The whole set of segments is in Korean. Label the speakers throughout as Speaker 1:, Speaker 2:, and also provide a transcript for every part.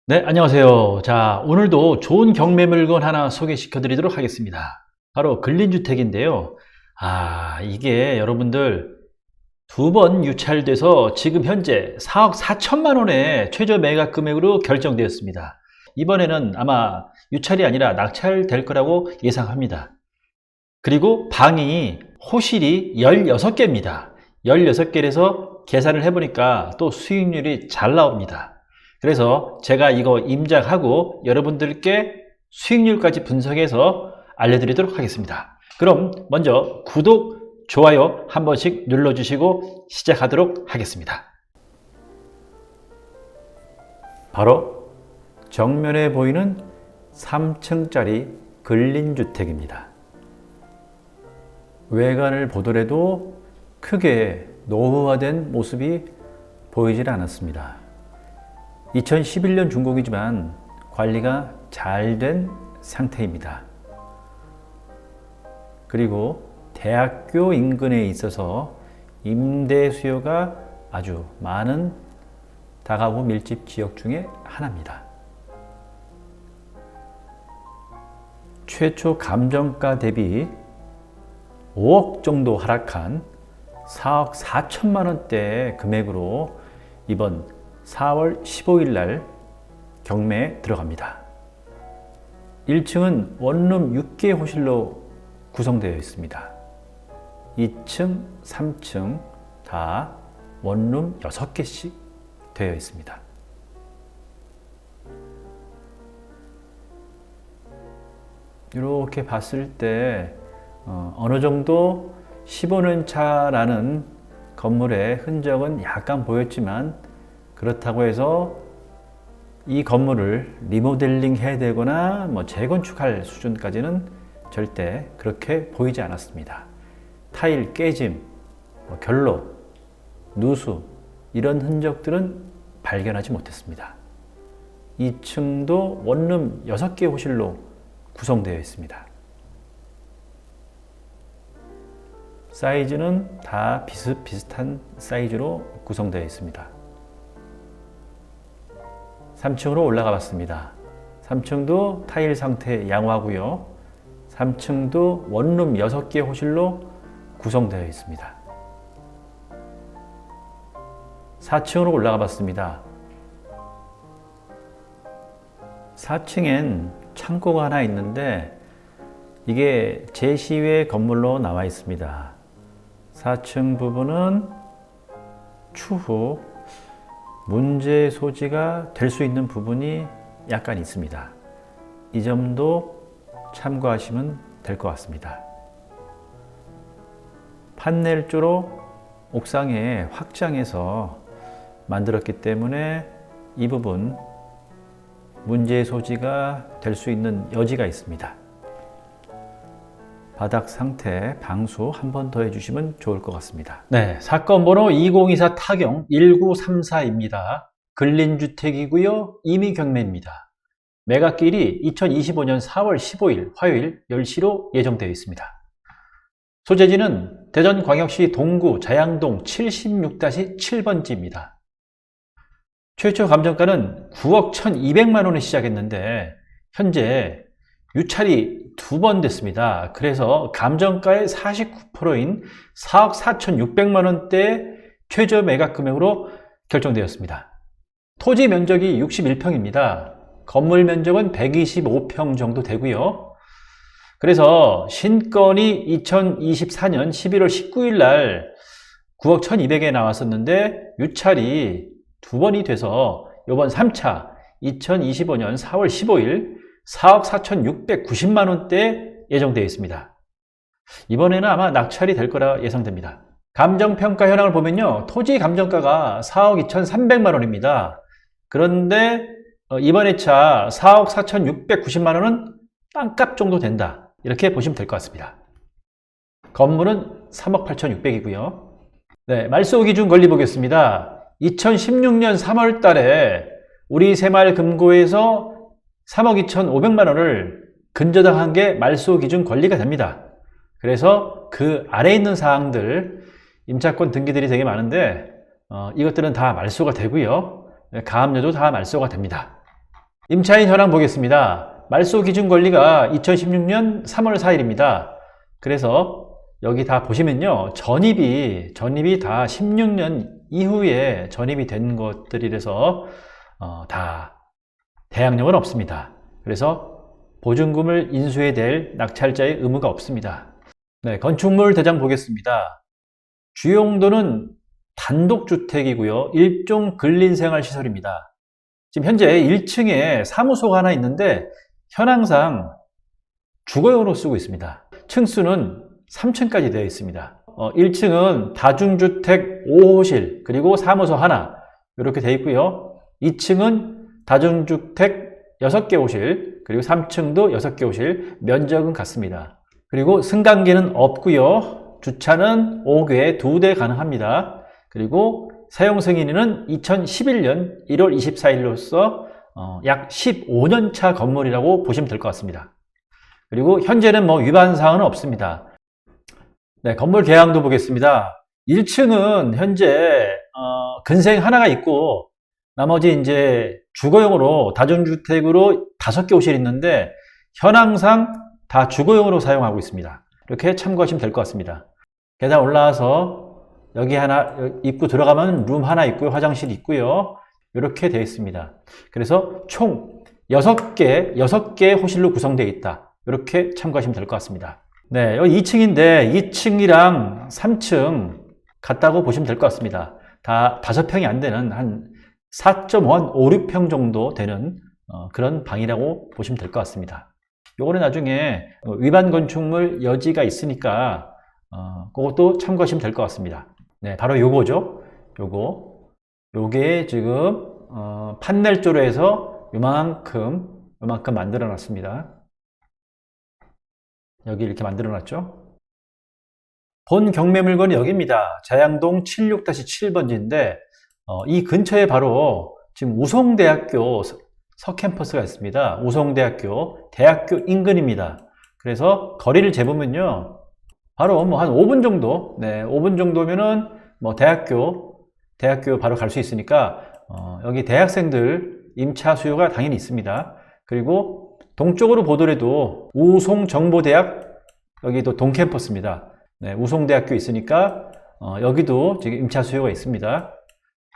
Speaker 1: 네, 안녕하세요. 자, 오늘도 좋은 경매 물건 하나 소개시켜 드리도록 하겠습니다. 바로 근린주택인데요. 이게 여러분들 두 번 유찰돼서 지금 현재 4억 4천만 원의 최저 매각 금액으로 결정되었습니다. 이번에는 아마 유찰이 아니라 낙찰될 거라고 예상합니다. 그리고 방이 호실이 16개입니다. 16개라서 계산을 해보니까 또 수익률이 잘 나옵니다. 그래서 제가 이거 임장하고 여러분들께 수익률까지 분석해서 알려드리도록 하겠습니다. 그럼 먼저 구독, 좋아요 한 번씩 눌러주시고 시작하도록 하겠습니다. 바로 정면에 보이는 3층짜리 근린주택입니다. 외관을 보더라도 크게 노후화된 모습이 보이질 않았습니다. 2011년 준공이지만 관리가 잘 된 상태입니다. 그리고 대학교 인근에 있어서 임대 수요가 아주 많은 다가구 밀집 지역 중에 하나입니다. 최초 감정가 대비 5억 정도 하락한 4억 4천만 원대 금액으로 이번 4월 15일 날 경매에 들어갑니다. 1층은 원룸 6개 호실로 구성되어 있습니다. 2층, 3층 다 원룸 6개씩 되어 있습니다. 이렇게 봤을 때 어느 정도 15년 차라는 건물의 흔적은 약간 보였지만 그렇다고 해서 이 건물을 리모델링 해야 되거나 재건축할 수준까지는 절대 그렇게 보이지 않았습니다. 타일 깨짐, 결로, 누수 이런 흔적들은 발견하지 못했습니다. 2층도 원룸 6개 호실로 구성되어 있습니다. 사이즈는 다 비슷비슷한 사이즈로 구성되어 있습니다. 3층으로 올라가 봤습니다. 3층도 타일 상태 양호하고요. 3층도 원룸 6개 호실로 구성되어 있습니다. 4층으로 올라가 봤습니다. 4층엔 창고가 하나 있는데 이게 제시외 건물로 나와 있습니다. 4층 부분은 추후 문제 소지가 될 수 있는 부분이 약간 있습니다. 이 점도 참고하시면 될 것 같습니다. 판넬조로 옥상에 확장해서 만들었기 때문에 이 부분 문제 소지가 될 수 있는 여지가 있습니다. 바닥 상태 방수 한 번 더 해주시면 좋을 것 같습니다. 네, 사건 번호 2024 타경 1934입니다. 근린주택이고요. 임의 경매입니다. 매각일이 2025년 4월 15일 화요일 10시로 예정되어 있습니다. 소재지는 대전광역시 동구 자양동 76-7번지입니다. 최초 감정가는 9억 1,200만 원에 시작했는데 현재 유찰이 2번 됐습니다. 그래서 감정가의 49%인 4억 4,600만 원대 최저 매각 금액으로 결정되었습니다. 토지 면적이 61평입니다. 건물 면적은 125평 정도 되고요. 그래서 신건이 2024년 11월 19일 날 9억 1,200에 나왔었는데 유찰이 2번이 돼서 이번 3차 2025년 4월 15일 4억 4,690만 원대 예정되어 있습니다. 이번에는 아마 낙찰이 될 거라 예상됩니다. 감정평가 현황을 보면요. 토지 감정가가 4억 2,300만 원입니다. 그런데 이번 회차 4억 4,690만 원은 땅값 정도 된다. 이렇게 보시면 될 것 같습니다. 건물은 3억 8,600이고요. 네, 말소 기준 권리 보겠습니다. 2016년 3월 달에 우리 새마을금고에서 3억 2,500만 원을 근저당한 게 말소 기준 권리가 됩니다. 그래서 그 아래에 있는 사항들, 임차권 등기들이 되게 많은데 이것들은 다 말소가 되고요. 가압류도 다 말소가 됩니다. 임차인 현황 보겠습니다. 말소 기준 권리가 2016년 3월 4일입니다. 그래서 여기 다 보시면요. 전입이 다 16년 이후에 전입이 된 것들이라서 다 대항력은 없습니다. 그래서 보증금을 인수해야 될 낙찰자의 의무가 없습니다. 네, 건축물 대장 보겠습니다. 주용도는 단독주택이고요. 일종 근린생활시설입니다. 지금 현재 1층에 사무소가 하나 있는데 현황상 주거용으로 쓰고 있습니다. 층수는 3층까지 되어 있습니다. 1층은 다중주택 5호실 그리고 사무소 하나 이렇게 되어 있고요. 2층은 다중주택 6개 호실 그리고 3층도 6개 호실 면적은 같습니다. 그리고 승강기는 없고요. 주차는 5개 2대 가능합니다. 그리고 사용 승인은 2011년 1월 24일로서 약 15년 차 건물이라고 보시면 될 것 같습니다. 그리고 현재는 위반 사항은 없습니다. 네, 건물 계량도 보겠습니다. 1층은 현재 근생 하나가 있고 나머지 이제 주거용으로 다중주택으로 5개 호실이 있는데 현황상 다 주거용으로 사용하고 있습니다. 이렇게 참고하시면 될 것 같습니다. 계단 올라와서 여기 하나 입구 들어가면 룸 하나 있고요. 화장실 있고요. 이렇게 되어 있습니다. 그래서 총 6개 호실로 구성되어 있다. 이렇게 참고하시면 될 것 같습니다. 네, 여기 2층인데 2층이랑 3층 같다고 보시면 될 것 같습니다. 다 5평이 안 되는 한 4.5, 5, 6평 정도 되는 그런 방이라고 보시면 될 것 같습니다. 요거는 나중에 위반 건축물 여지가 있으니까 그것도 참고하시면 될 것 같습니다. 네, 바로 요거죠. 요게 지금 판넬조로 해서 요만큼 만들어 놨습니다. 여기 이렇게 만들어 놨죠. 본 경매 물건이 여기입니다. 자양동 76-7번지인데 이 근처에 바로 지금 우송대학교 서캠퍼스가 있습니다. 우송대학교 대학교 인근입니다. 그래서 거리를 재보면요. 바로 한 5분 정도, 네, 5분 정도면은 대학교 바로 갈 수 있으니까 여기 대학생들 임차 수요가 당연히 있습니다. 그리고 동쪽으로 보더라도 우송정보대학 여기도 동캠퍼스입니다. 네, 우송대학교 있으니까 여기도 지금 임차 수요가 있습니다.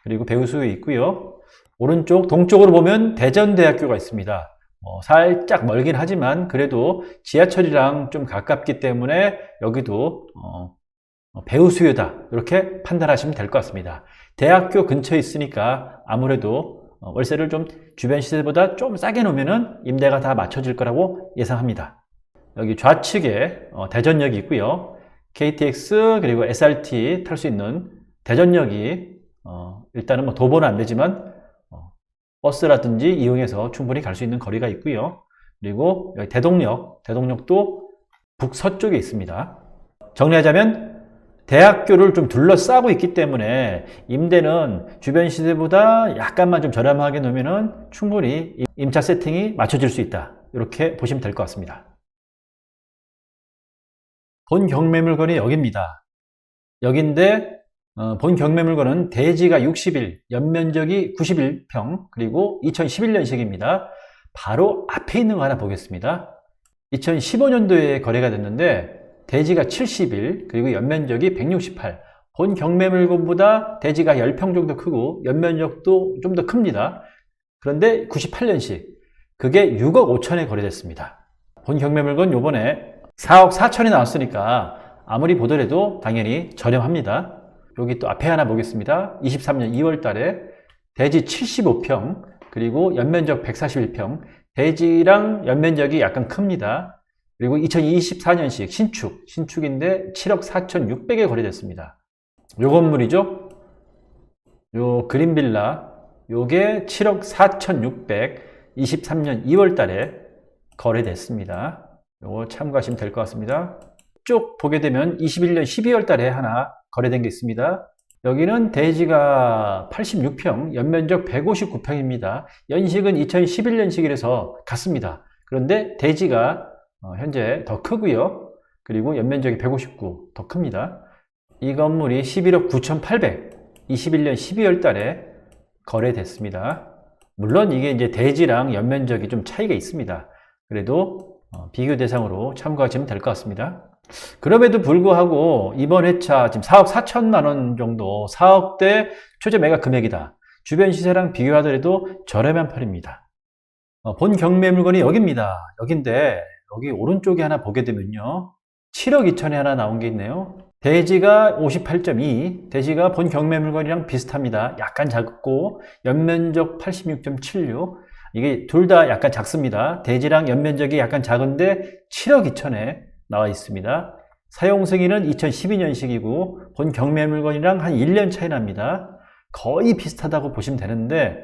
Speaker 1: 그리고 배우 수요 있고요. 오른쪽 동쪽으로 보면 대전대학교가 있습니다. 살짝 멀긴 하지만 그래도 지하철이랑 좀 가깝기 때문에 여기도 배우 수요다 이렇게 판단하시면 될 것 같습니다. 대학교 근처에 있으니까 아무래도 월세를 좀 주변 시세보다 좀 싸게 놓으면 임대가 다 맞춰질 거라고 예상합니다. 여기 좌측에 대전역이 있고요. KTX 그리고 SRT 탈 수 있는 대전역이 일단은 도보는 안 되지만 버스라든지 이용해서 충분히 갈 수 있는 거리가 있고요. 그리고 여기 대동역도 북서쪽에 있습니다. 정리하자면 대학교를 좀 둘러싸고 있기 때문에 임대는 주변 시세보다 약간만 좀 저렴하게 놓으면 충분히 임차 세팅이 맞춰질 수 있다. 이렇게 보시면 될 것 같습니다. 본 경매 물건이 여기입니다. 여기인데 본 경매 물건은 대지가 60일, 연면적이 91평, 그리고 2011년식입니다. 바로 앞에 있는 거 하나 보겠습니다. 2015년도에 거래가 됐는데 대지가 70일, 그리고 연면적이 168. 본 경매 물건보다 대지가 10평 정도 크고 연면적도 좀 더 큽니다. 그런데 98년식, 그게 6억 5천에 거래됐습니다. 본 경매 물건 요번에 4억 4천이 나왔으니까 아무리 보더라도 당연히 저렴합니다. 여기 또 앞에 하나 보겠습니다. 23년 2월 달에 대지 75평, 그리고 연면적 141평, 대지랑 연면적이 약간 큽니다. 그리고 2024년식 신축인데 7억 4,600에 거래됐습니다. 요 건물이죠. 요 그린빌라, 요게 7억 4,600, 23년 2월 달에 거래됐습니다. 요거 참고하시면 될 것 같습니다. 쭉 보게 되면 21년 12월 달에 하나 거래된 게 있습니다. 여기는 대지가 86평, 연면적 159평입니다. 연식은 2011년식이라서 같습니다. 그런데 대지가 현재 더 크고요. 그리고 연면적이 159, 더 큽니다. 이 건물이 11억 9,800, 21년 12월 달에 거래됐습니다. 물론 이게 이제 대지랑 연면적이 좀 차이가 있습니다. 그래도 비교 대상으로 참고하시면 될 것 같습니다. 그럼에도 불구하고 이번 회차 지금 4억 4천만 원 정도, 4억대 최저 매각 금액이다. 주변 시세랑 비교하더라도 저렴한 편입니다. 본 경매 물건이 여기입니다. 여긴데 여기 오른쪽에 하나 보게 되면요, 7억 2천에 하나 나온 게 있네요. 대지가 58.2, 대지가 본 경매 물건이랑 비슷합니다. 약간 작고 연면적 86.76. 이게 둘 다 약간 작습니다. 대지랑 연면적이 약간 작은데 7억 2천에 나와 있습니다. 사용 승인은 2012년식이고 본 경매 물건이랑 한 1년 차이 납니다. 거의 비슷하다고 보시면 되는데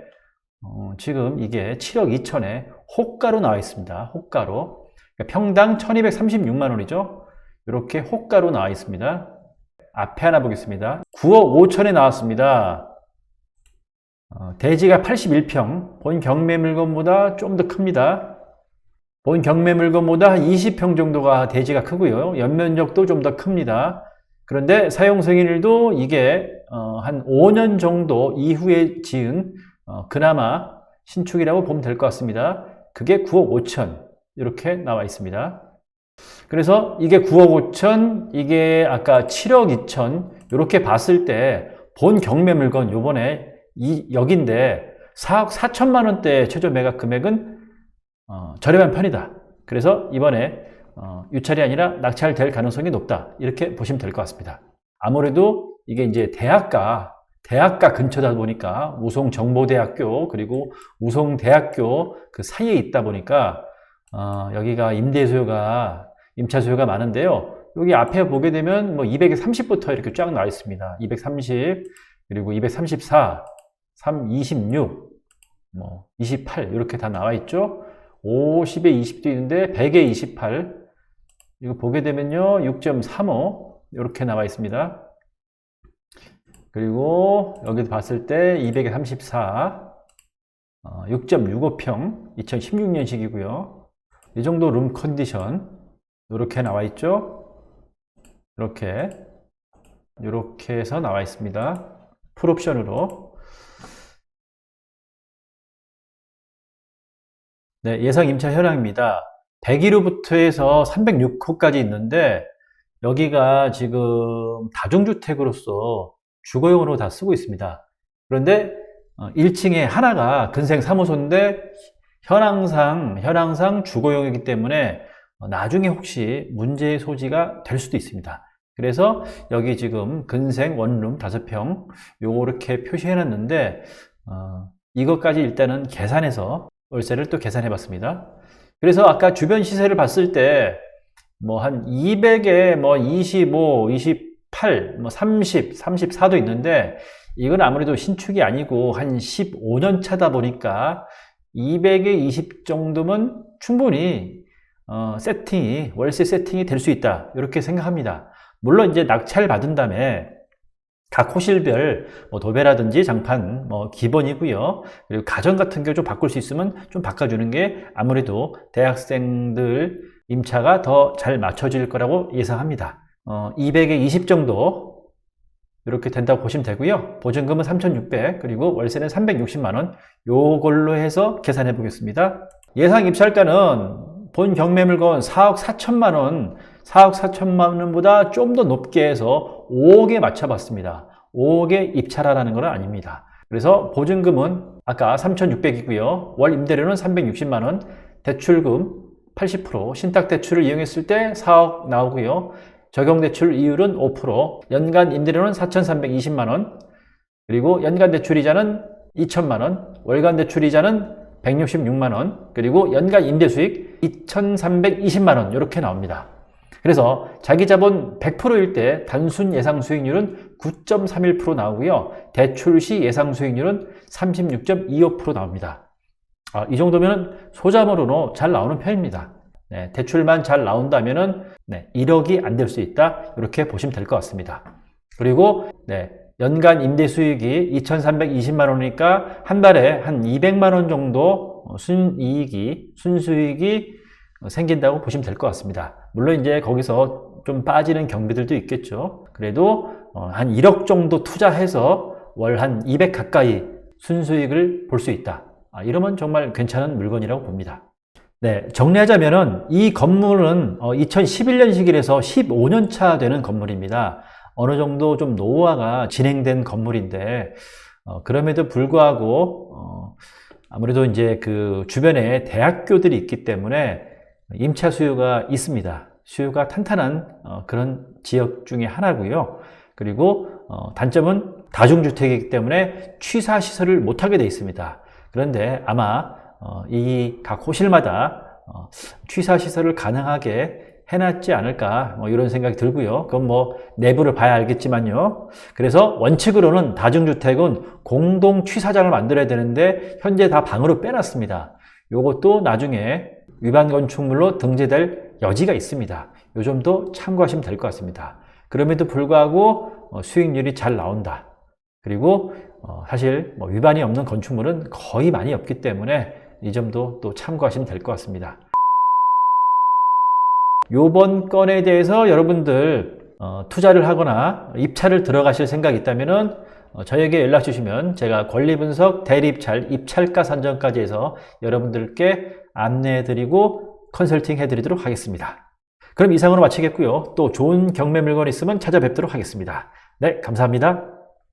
Speaker 1: 지금 이게 7억 2천에 호가로 나와 있습니다. 호가로. 그러니까 평당 1236만 원이죠. 이렇게 호가로 나와 있습니다. 앞에 하나 보겠습니다. 9억 5천에 나왔습니다. 대지가 81평, 본 경매 물건보다 좀 더 큽니다. 본 경매 물건보다 한 20평 정도가 대지가 크고요. 연면적도 좀 더 큽니다. 그런데 사용 승인일도 이게 한 5년 정도 이후에 지은 그나마 신축이라고 보면 될 것 같습니다. 그게 9억 5천 이렇게 나와 있습니다. 그래서 이게 9억 5천, 이게 아까 7억 2천 이렇게 봤을 때 본 경매 물건 요번에 여긴데 4억 4천만 원대 최저 매각 금액은 저렴한 편이다. 그래서 이번에 유찰이 아니라 낙찰될 가능성이 높다. 이렇게 보시면 될 것 같습니다. 아무래도 이게 이제 대학가 근처다 보니까 우송정보대학교 그리고 우송대학교 그 사이에 있다 보니까 여기가 임차 수요가 많은데요. 여기 앞에 보게 되면 뭐 230부터 이렇게 쫙 나와 있습니다. 230 그리고 234, 326, 뭐 28 이렇게 다 나와 있죠. 50에 20도 있는데 100에 28 이거 보게 되면요 6.35 이렇게 나와 있습니다. 그리고 여기도 봤을 때 200에 34 6.65평 2016년식이고요. 이 정도 룸 컨디션 이렇게 나와 있죠. 이렇게 해서 나와 있습니다. 풀옵션으로. 네, 예상 임차 현황입니다. 101호부터 해서 306호까지 있는데 여기가 지금 다중주택으로서 주거용으로 다 쓰고 있습니다. 그런데 1층에 하나가 근생 사무소인데 현황상 주거용이기 때문에 나중에 혹시 문제의 소지가 될 수도 있습니다. 그래서 여기 지금 근생 원룸 5평 요렇게 표시해 놨는데 이것까지 일단은 계산해서 월세를 또 계산해 봤습니다. 그래서 아까 주변 시세를 봤을 때 뭐 한 200에 뭐 25, 28, 뭐 30, 34도 있는데 이건 아무래도 신축이 아니고 한 15년 차다 보니까 200에 20 정도면 충분히 월세 세팅이 될 수 있다. 이렇게 생각합니다. 물론 이제 낙찰 받은 다음에 각 호실별 뭐 도배라든지 장판 뭐 기본이고요. 그리고 가전 같은 거 좀 바꿀 수 있으면 좀 바꿔주는 게 아무래도 대학생들 임차가 더 잘 맞춰질 거라고 예상합니다. 200에 20 정도 이렇게 된다고 보시면 되고요. 보증금은 3,600 그리고 월세는 360만 원 요걸로 해서 계산해 보겠습니다. 예상 입찰가는 본 경매 물건 4억 4천만 원, 4억 4천만 원보다 좀 더 높게 해서 5억에 맞춰봤습니다. 5억에 입찰하라는 건 아닙니다. 그래서 보증금은 아까 3,600이고요. 월 임대료는 360만 원, 대출금 80%, 신탁대출을 이용했을 때 4억 나오고요. 적용대출 이율은 5%, 연간 임대료는 4,320만 원, 그리고 연간 대출이자는 2천만 원, 월간 대출이자는 166만 원, 그리고 연간 임대수익 2,320만 원 이렇게 나옵니다. 그래서 자기 자본 100%일 때 단순 예상 수익률은 9.31% 나오고요. 대출 시 예상 수익률은 36.25% 나옵니다. 이 정도면 소자본으로 잘 나오는 편입니다. 네, 대출만 잘 나온다면 1억이 안 될 수 있다. 이렇게 보시면 될 것 같습니다. 그리고 연간 임대 수익이 2,320만 원이니까 한 달에 한 200만 원 정도 순수익이 생긴다고 보시면 될 것 같습니다. 물론 이제 거기서 좀 빠지는 경비들도 있겠죠. 그래도 한 1억 정도 투자해서 월 한 200 가까이 순수익을 볼 수 있다. 이러면 정말 괜찮은 물건이라고 봅니다. 네, 정리하자면은 이 건물은 2011년식이라서 15년 차 되는 건물입니다. 어느 정도 좀 노후화가 진행된 건물인데 그럼에도 불구하고 아무래도 이제 그 주변에 대학교들이 있기 때문에 임차 수요가 있습니다. 수요가 탄탄한 그런 지역 중에 하나고요. 그리고 단점은 다중주택이기 때문에 취사시설을 못하게 되어 있습니다. 그런데 아마 이 각 호실마다 취사시설을 가능하게 해놨지 않을까 이런 생각이 들고요. 그건 뭐 내부를 봐야 알겠지만요. 그래서 원칙으로는 다중주택은 공동 취사장을 만들어야 되는데 현재 다 방으로 빼놨습니다. 이것도 나중에 위반 건축물로 등재될 여지가 있습니다. 이 점도 참고하시면 될 것 같습니다. 그럼에도 불구하고 수익률이 잘 나온다. 그리고 사실 뭐 위반이 없는 건축물은 거의 많이 없기 때문에 이 점도 또 참고하시면 될 것 같습니다. 요번 건에 대해서 여러분들 투자를 하거나 입찰을 들어가실 생각이 있다면 저에게 연락 주시면 제가 권리분석, 대리입찰, 입찰가 산정까지 해서 여러분들께 안내해드리고 컨설팅 해드리도록 하겠습니다. 그럼 이상으로 마치겠고요. 또 좋은 경매 물건 있으면 찾아뵙도록 하겠습니다. 네, 감사합니다.